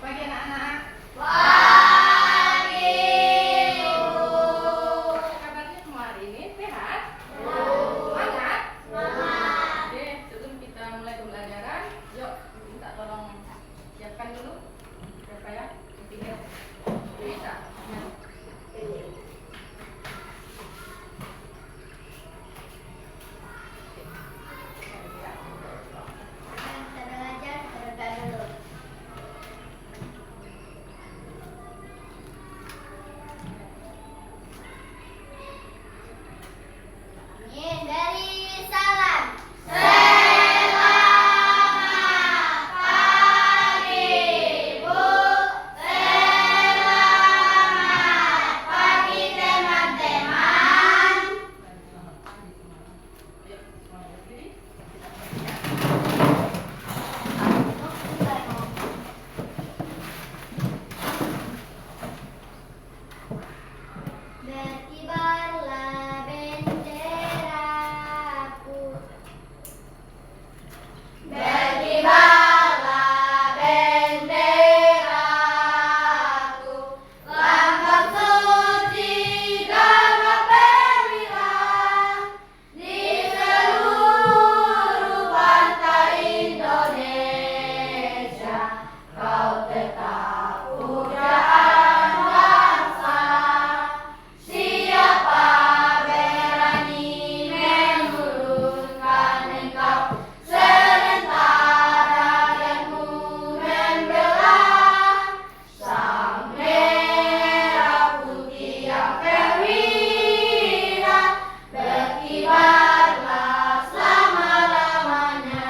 pagi anak-anak. Pagi, Bu. Kabarnya semua hari ini sehat? Bu. Semangat? Semangat. Oke, sebelum kita mulai pembelajaran, yuk minta tolong siapkan dulu. Siapa ya? Tiga. Bisa. Ya. Dari salam. Selamat pagi, Bu. Selamat pagi, teman-teman. Yuk, semuanya berdiri. Berkibarlah benderaku. Berkibarlah benderaku. Lambang suci gagah perwira di seluruh pantai Indonesia. Kau tetap pujaan bangsa. Siapa berani menurunkan engkau? Sementara denganmu membelah sang merah putih yang perwira, berkibarlah selama-lamanya.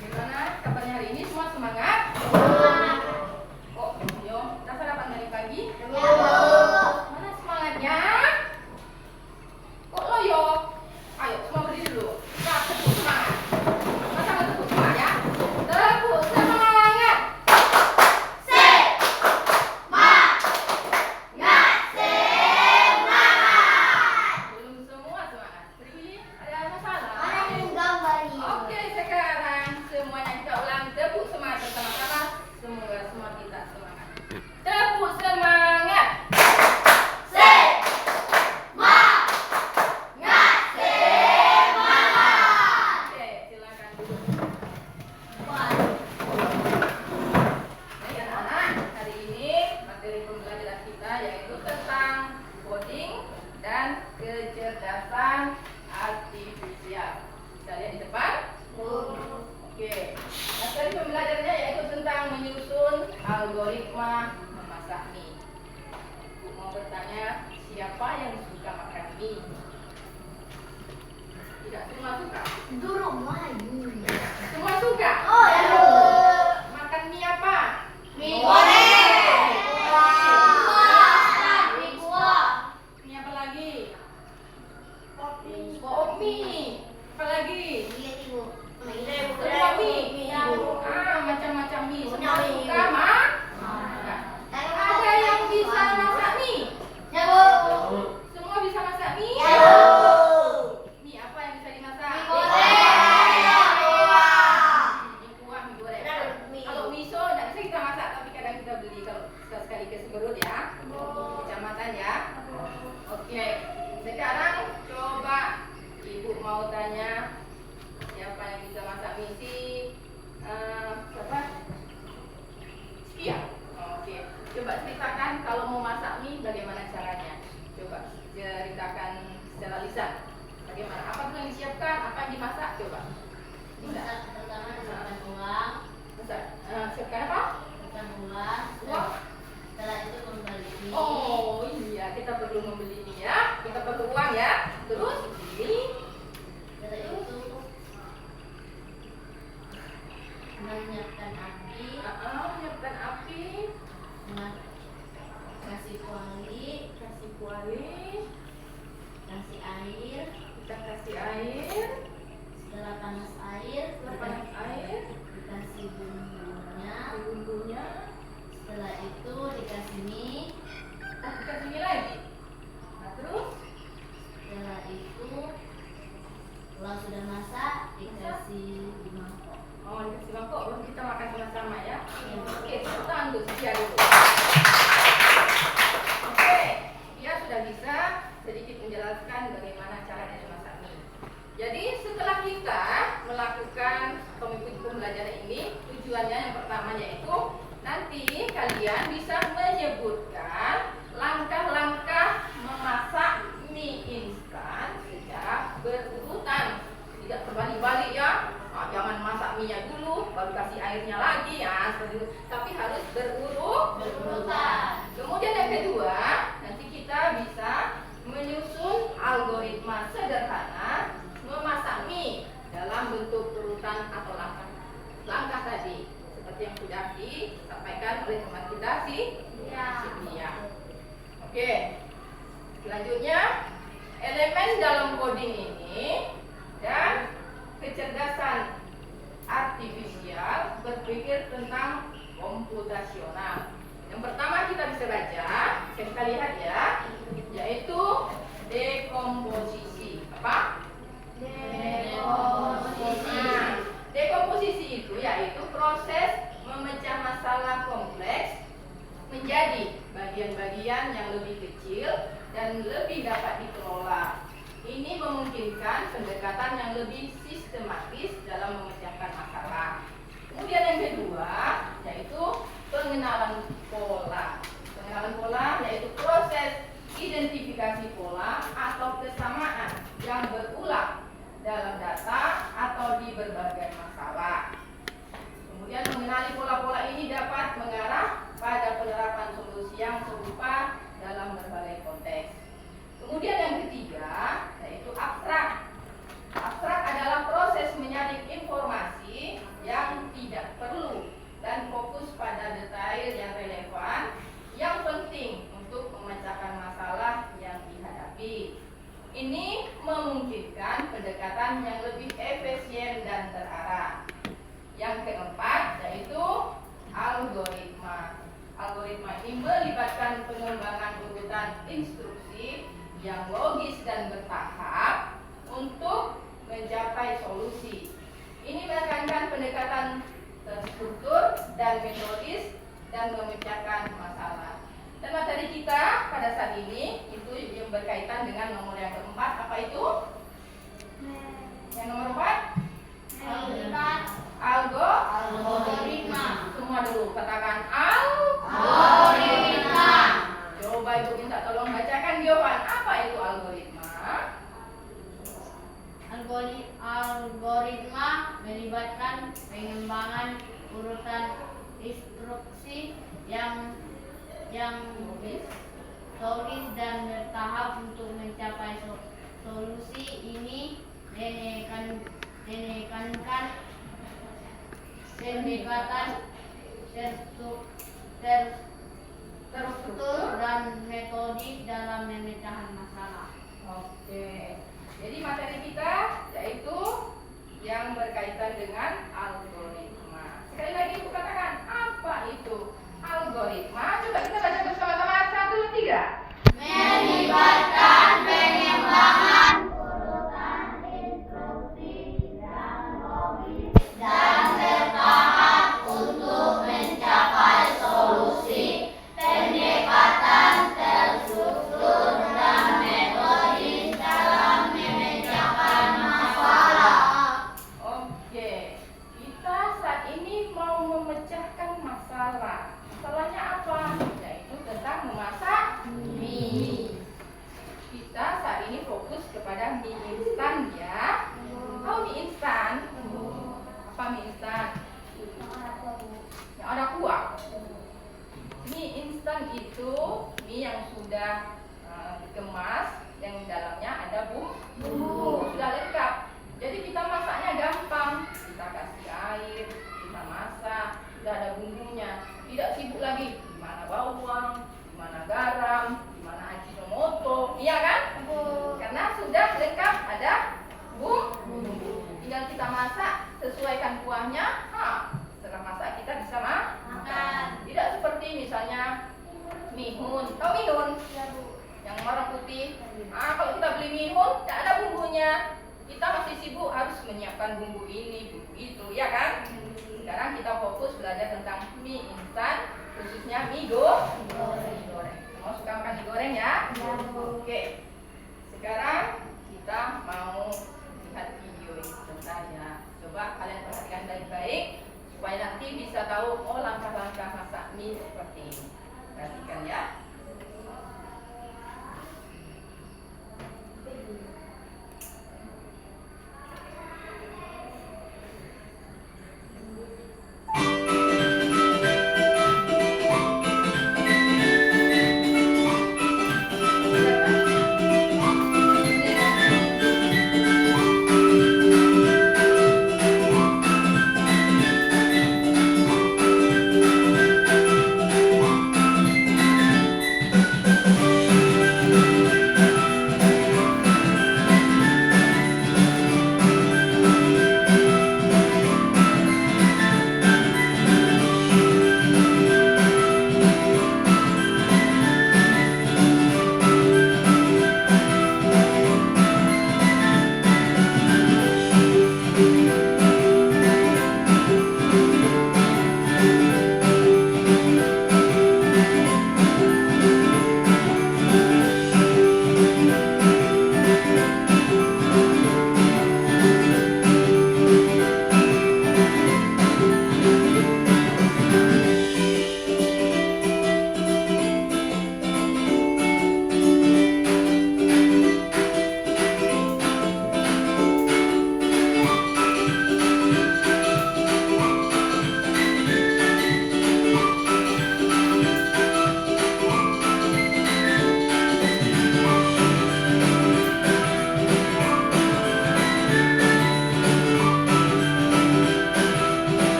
Gimana kabarnya hari ini? Semua semangat? Oh, yuk, kita sarapan dari pagi. Mana semangatnya? Kok loyo? Ayo, semua berdiri dulu. Kita tepuk semangat. Masa nggak tepuk semangat ya? Tepuk semangat. Belum semua semangat. Berdiri, ada masalah? Oke, sekarang semuanya kita ulang tepuk semangat bersama-sama. Semoga semua kita semangat. Tepuk semangat. Oke, silakan duduk. Baik anak-anak, hari ini materi pembelajaran kita yaitu tentang coding dan kecerdasan artifisial. Kita lihat di depan. Oke, materi pembelajarannya yaitu tentang menyusun algoritma memasak mie. Bu mau bertanya, siapa yang suka makan mie? Tidak semua suka. Semua suka. Makan mie apa? Mie goreng. Mie apa lagi? Kopi. Apa lagi? Semua mie. Macam-macam mie. Semua suka makan. Ada yang bisa masak mie? Semua bisa masak mie? Mie apa yang bisa dimasak? Mie kuah, mie goreng. Kalau miso tidak bisa kita masak, tapi kadang kita beli kalau sekali-sekali ke Seberut ya, kecamatan ya. Oke, sekarang coba ibu mau tanya siapa yang bisa masak mie si siapa? Iya. Oke, coba ceritakan kalau mau masak mie bagaimana caranya. Coba ceritakan secara lisan. Bagaimana? Apa dulu yang disiapkan? Apa yang dimasak? Coba. Bisa. Masak. Siapkan apa? Uang. Oh iya, kita perlu membeli mie ya. Kita perlu uang ya. Terus ini Menyiapkan api, menyiapkan api, kasih kuali, kasih kuali, kasih air. kita kasih air, Setelah panas air, panas air, dikasih bumbunya. bumbunya, Setelah itu dikasih mie. dikasih mie lagi. Nah terus Setelah bagaimana caranya memasak mie. Jadi setelah kita melakukan atau mengikuti pembelajaran ini, tujuannya yang pertama yaitu nanti kalian bisa menyebutkan langkah-langkah memasak mie instan secara berurutan, tidak terbalik-balik ya. Jangan masak mie-nya dulu baru kasih airnya lagi ya, seperti itu. Tapi harus berurutan. Kemudian yang kedua, nanti kita bisa menyusun algoritma sederhana memasak mie dalam bentuk urutan atau langkah tadi, seperti yang sudah disampaikan oleh teman kita Silvia. Oke, selanjutnya elemen dalam coding ini dan kecerdasan artifisial berpikir tentang komputasional. Yang pertama kita bisa baca, kita lihat ya, yaitu dekomposisi. Apa? Dekomposisi itu yaitu proses memecah masalah kompleks menjadi bagian-bagian yang lebih kecil dan lebih dapat dikelola. Ini memungkinkan pendekatan yang lebih sistematis dalam memecahkan masalah. Kemudian yang kedua yaitu pengenalan pola. Pengenalan pola yaitu proses identifikasi pola atau kesamaan yang berulang dalam data atau di berbagai masalah. Kemudian mengenali pola-pola ini dapat mengarah pada penerapan solusi yang serupa dalam berbagai konteks. Kemudian yang ketiga yaitu abstrak. Abstrak adalah proses menyaring informasi yang tidak perlu dan fokus pada detail yang relevan yang penting untuk memecahkan masalah yang dihadapi. Ini memungkinkan pendekatan yang lebih efisien dan terarah. Yang keempat yaitu algoritma. Algoritma ini melibatkan pengembangan urutan instruksi yang logis dan bertahap untuk mencapai solusi. Ini menekankan pendekatan terstruktur dan metodis dan memecahkan masalah. Dan materi kita pada saat ini itu yang berkaitan dengan nomor yang keempat. Apa itu? Yang nomor 4? Algoritma. Semua dulu katakan algoritma. Coba Ibu minta tolong bacakan jawaban. Apa itu algoritma? Algoritma melibatkan pengembangan urutan instruksi yang logis dan bertahap untuk mencapai solusi. Ini menekankan pendekatan terstruktur dan metodis dalam memecahkan masalah. Oke. Jadi materi kita yaitu yang berkaitan dengan algoritma. Sekali lagi Ibu katakan, apa itu algoritma? Coba kita baca bersama-sama 1, 3. Melibatkan pengembangan urutan instruksi yang logis dan bertahap untuk mencapai solusi. Pendekatan terstruktur dan metodis dalam memecahkan masalah. Oke. Kita saat ini mau memecahkan masalah. Masalahnya apa? Yaitu tentang memasak mie. Kita saat ini fokus kepada mie instan ya. Tahu mie instan? Apa mie instan? Yang ada kuah. Mie instan itu mie yang sudah dikemas, yang di dalamnya ada bumbu, sudah lengkap. Jadi kita masaknya gampang. Kita kasih air, kita masak, sudah ada bumbunya. Tidak sibuk lagi di mana bawang, di mana garam, di mana ajinomoto, iya kan? Karena sudah lengkap ada bumbu. Tinggal kita masak, sesuaikan kuahnya. Setelah masak kita bisa makan. Tidak seperti misalnya mihun. Tahu mihun? Yang warna putih. Kalau kita beli mihun, tidak ada bumbunya. Kita masih sibuk harus menyiapkan bumbu ini, bumbu itu, ya kan? Sekarang kita fokus belajar tentang mie instan, khususnya mie goreng. Mau suka makan mie goreng ya? Oke. Sekarang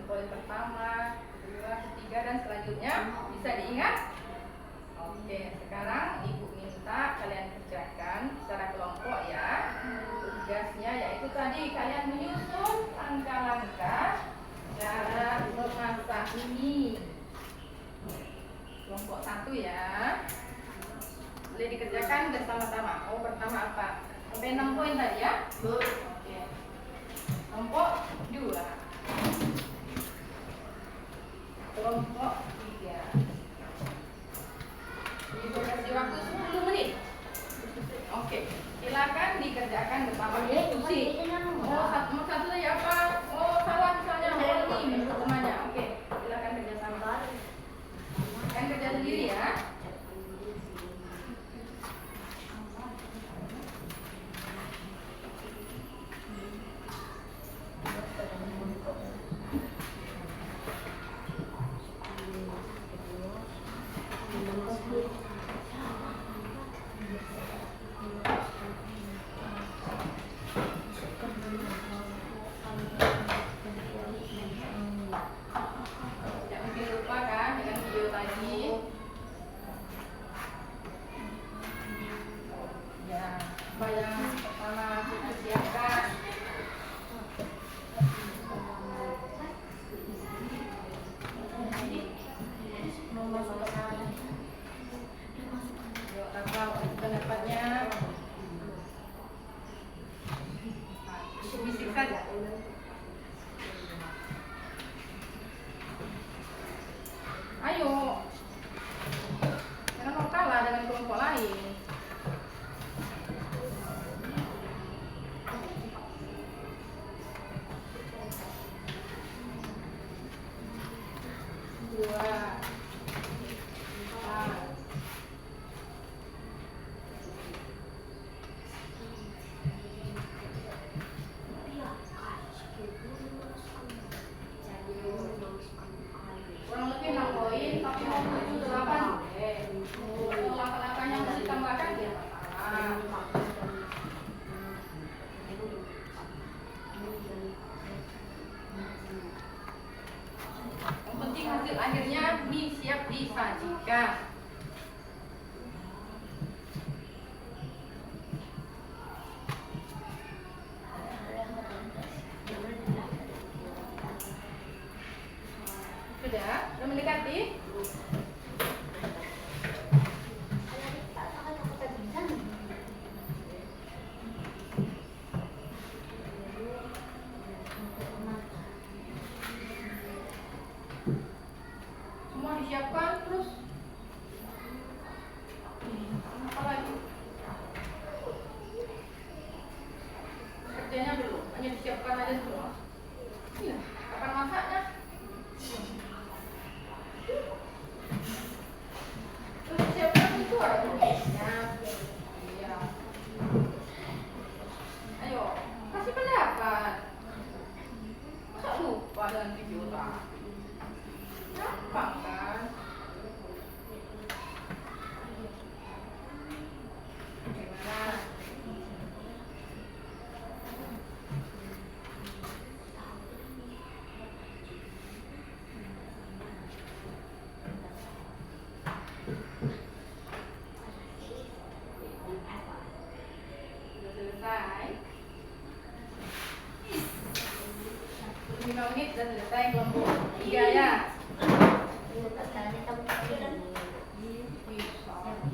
poin pertama, kedua, ketiga, dan selanjutnya bisa diingat? Oke, sekarang ibu minta kalian kerjakan secara kelompok ya. Tugasnya yaitu tadi kalian menyusun langkah-langkah cara memasak ini. Kelompok 1 ya. Boleh dikerjakan bersama-sama. Oh, pertama apa? Sampai 6 poin tadi ya? Oke. Kelompok 2. Kelompok 3. Dikasih waktu 10 menit. Oke, silakan dikerjakan bersama diskusi. Oh, satu saja apa? Oh, salah misalnya. Oh, ini hukumannya. Oke, silakan kerjasama. Kan kerja sendiri ya. Pendapatnya bisik saja. Ayo, jangan mau kalah dengan kelompok lain. Dua. Kurang lebih 6 poin, tapi mau 7, 8 boleh. Kalau langkah-langkahnya mau ditambahkan ya masalah. Yang penting hasil akhirnya mie siap disajikan. Sudah mendekati? Semua disiapkan terus. Apa lagi? Kerjanya belum, hanya disiapkan aja semua. Iya, kapan masaknya? Terus siapkan itu ada tulisnya. Iya. Ayo, kasih pendapat. Masa lupa dengan video tak? Gampang kan? Gimana? Sudah selesai. 5 menit sudah selesai kelompok 3 ya.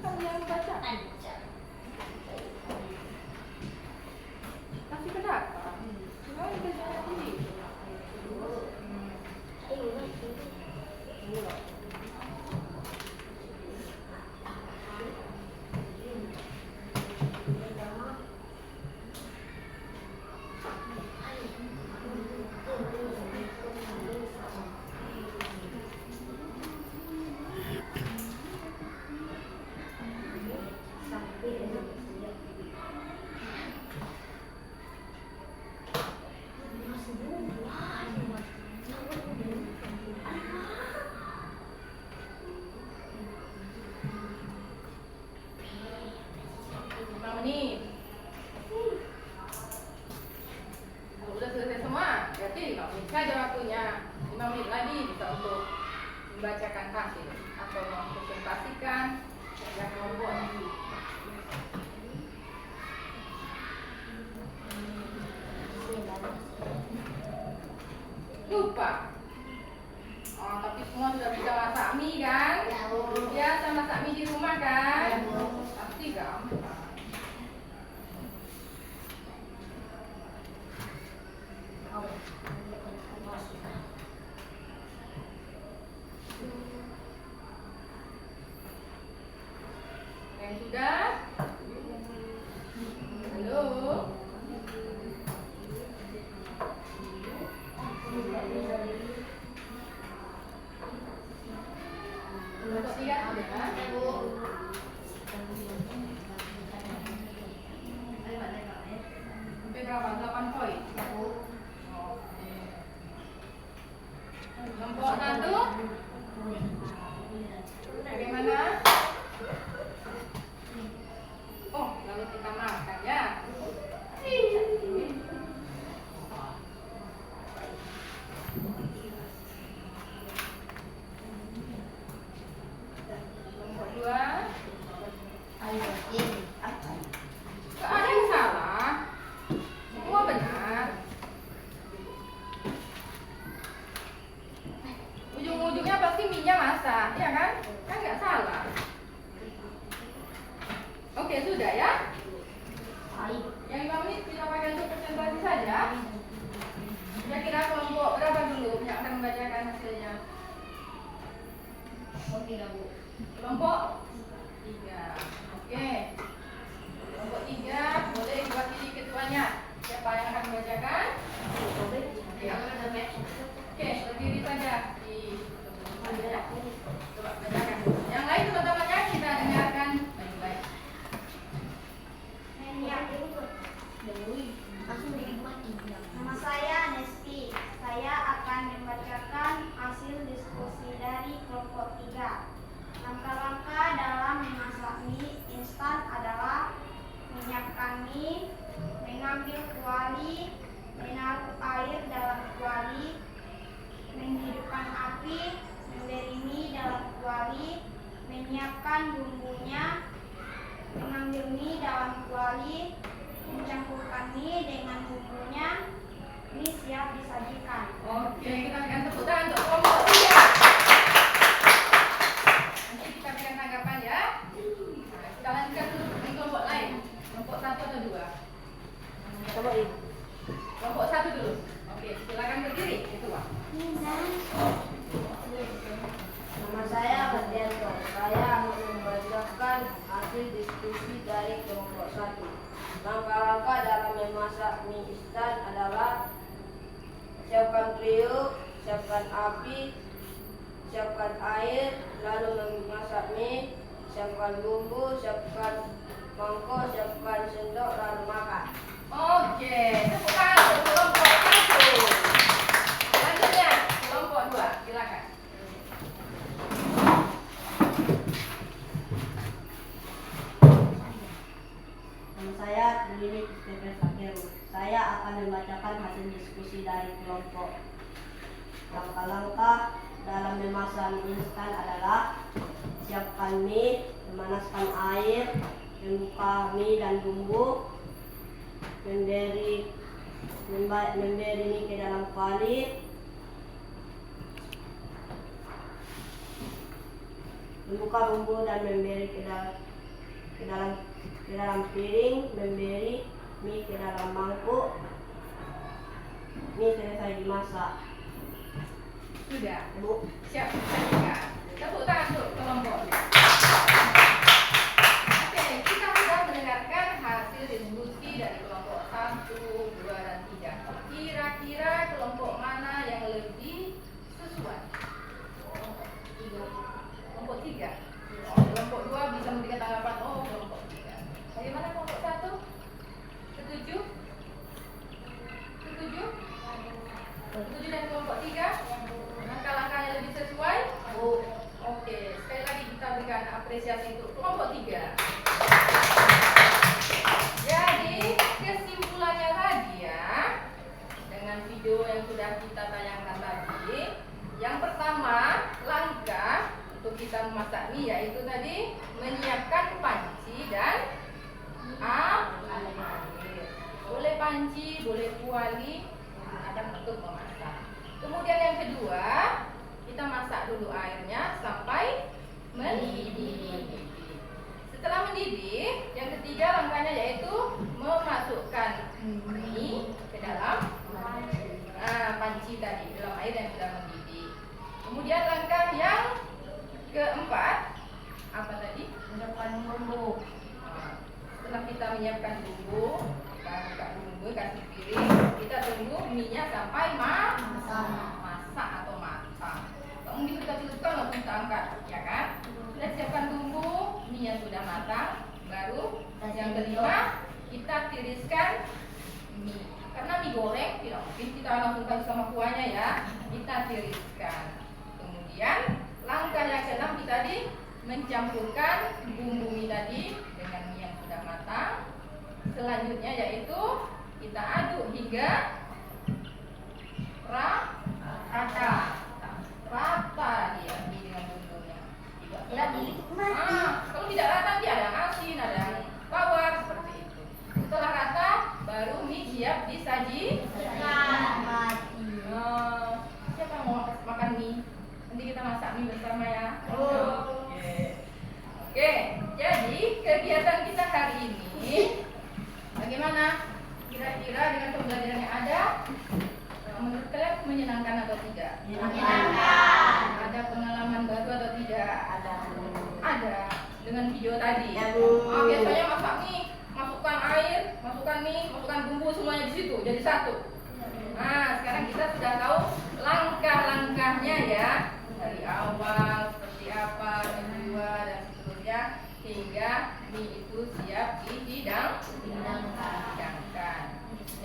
Kalian baca. Kasih pendapat. Kalian kerjanya sendiri. 5 menit lagi bisa untuk membacakan hasil atau mempresentasikan kerja kelompoknya. Lupa. Oh, tapi semua sudah bisa masak mie kan? Biasa masak mie di rumah kan? Pasti gampang. Yang sudah? Halo? Untuk lihat sudah? Sampai berapa? 8 poin? Kelompok 1? Bagaimana? Oh, lalu kita makan ya. Kelompok 2? Gak ada yang salah. Semua benar. Ujung-ujungnya pasti mie-nya masak, ya kan? Kan nggak salah. Oke, sudah ya? Yang 5 menit kita pakai untuk presentasi saja. Kira-kira kelompok berapa dulu yang akan membacakan hasilnya? Kelompok 3. Oke. Kelompok 3 boleh diwakili ketuanya. Siapa yang akan membacakan? Ya. Oke, berdiri saja di coba bacakan. Yang lain teman-temannya kita dengarkan baik-baik. Nama saya Nesti. Saya akan membacakan hasil diskusi dari kelompok 3. Langkah-langkah dalam memasak mie instan adalah menyiapkan mie, mengambil kuali, menaruh air dalam kuali, menghidupkan api, memberi mie dalam kuali, menyiapkan bumbunya, mengambil mie dalam kuali, mencampurkan mie dengan bumbunya, mie siap disajikan. Oke, kita berikan tepuk tangan untuk kelompok 3. Nanti kita berikan tanggapan ya. Nah, kita lanjutkan dulu dengan kelompok lain. Kelompok 1 atau 2? Kelompok 1 dulu. Oke, silakan berdiri. Itu Pak. Nama saya Mardianto. Saya akan membacakan hasil diskusi dari kelompok 1. Langkah-langkah dalam memasak mie instan adalah siapkan periuk, siapkan api, siapkan air, lalu memasak mie, siapkan bumbu, siapkan mangkok, siapkan sendok, lalu makan. Oke, tepuk tangan untuk kelompok 1. Selanjutnya, kelompok 2. Silakan. Nama saya Lili Stephen Sakeru. Saya akan membacakan hasil diskusi dari kelompok. Langkah-langkah dalam memasak mie instan adalah siapkan mie, memanaskan air, membuka mie dan bumbu, memberi mie ke dalam kuali, membuka bumbu dan memberi ke dalam piring, memberi mie ke dalam mangkuk. Mie selesai dimasak. Sudah. Bu, Siap disajikan. Tepuk tangan untuk kelompok. Oke, kita sudah mendengarkan hasil diskusi dari kelompok 1, 2, dan 3. Kira-kira kelompok mana yang lebih sesuai? Kelompok 3. Kelompok 2 bisa memberikan tanggapan, oh kelompok 3. Bagaimana kelompok 1? Setuju? Setuju? Setuju dengan kelompok 3? Langkah-langkahnya lebih sesuai? Oke, sekali lagi kita berikan apresiasi untuk kelompok 3. Jadi, kesimpulannya tadi ya, dengan video yang sudah kita tayangkan tadi, air yang sudah mendidih. Kemudian langkah yang keempat, apa tadi? Menyiapkan bumbu. Setelah kita menyiapkan bumbu, kita buka bumbu, kasih piring, kita tunggu mie-nya sampai masak atau matang. Mungkin kita celupkan langsung kita angkat, ya kan? Sudah siapkan bumbu, mie-nya sudah matang, baru yang kelima kita tiriskan mie. Karena mie goreng tidak mungkin kita langsung kasih sama kuahnya ya, kita tiriskan. Kemudian langkah yang keenam kita tadi mencampurkan bumbu mie tadi dengan mie yang sudah matang. Selanjutnya yaitu kita aduk hingga rata dia mie dengan bumbunya. Kalau tidak rata dia ada yang asin, ada yang tawar seperti itu. Setelah rata baru mie siap disajikan. Siapa yang mau makan mie? Nanti kita masak mie bersama ya. Oke, jadi kegiatan kita hari ini bagaimana? Kira-kira dengan pembelajaran yang ada, menurut kalian menyenangkan atau tidak? Menyenangkan. Ada pengalaman baru atau tidak? Ada. Dengan video tadi. Biasanya masak mie, masukkan air, masukkan mie, masukkan bumbu semuanya di situ, jadi satu. Nah, sekarang kita sudah tahu langkah-langkahnya ya, dari awal seperti apa, menjual dan seterusnya hingga mie itu siap dihidangkan.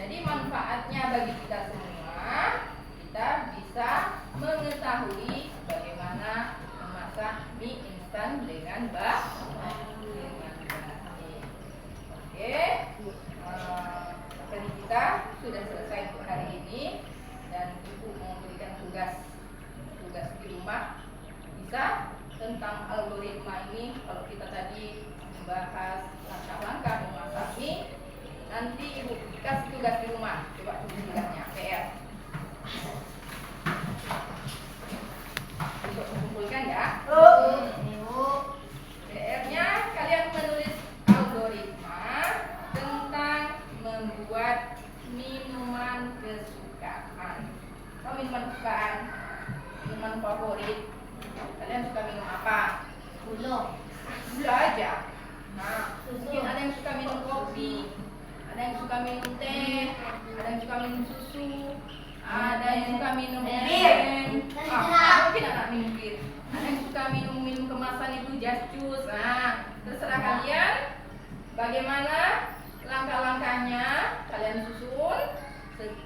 Jadi manfaatnya bagi kita semua, kita bisa mengetahui bagaimana memasak mie instan dengan baik. Oke, materi kita sudah selesai untuk hari ini dan Ibu mau memberikan tugas di rumah. Bisa tentang algoritma ini. Kalau kita tadi membahas langkah-langkah memasak mie, nanti Ibu kasih tugas di rumah. Coba tulis tugasnya, PR. Untuk mengumpulkan ya. PR-nya kalian menulis algoritma tentang membuat minuman kesukaan. Tahu minuman kesukaan? Minuman favorit. Kalian suka minum apa? Gula aja. Nah, mungkin ada yang suka minum kopi, ada yang suka minum teh, ada yang suka minum susu, ada yang suka minum mungkin anak minum bir. Ada yang suka minum kemasan itu jus. Nah, terserah kalian bagaimana langkah-langkahnya kalian susun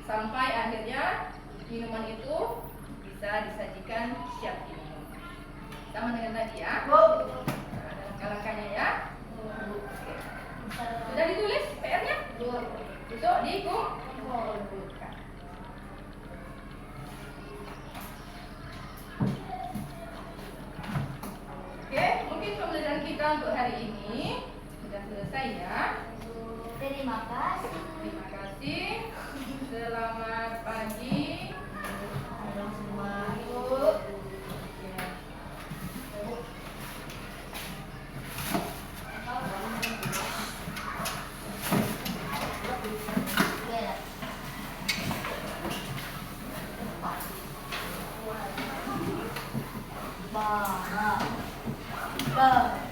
sampai akhirnya minuman itu bisa disajikan siap diminum. Sama dengan tadi ya. Ada langkah-langkahnya ya. Sudah ditulis PR-nya? Besok dikumpulkan. Oke, mungkin pembelajaran kita untuk hari ini sudah selesai ya. Terima kasih. Terima kasih. Selamat pagi. Halo semua. Ba.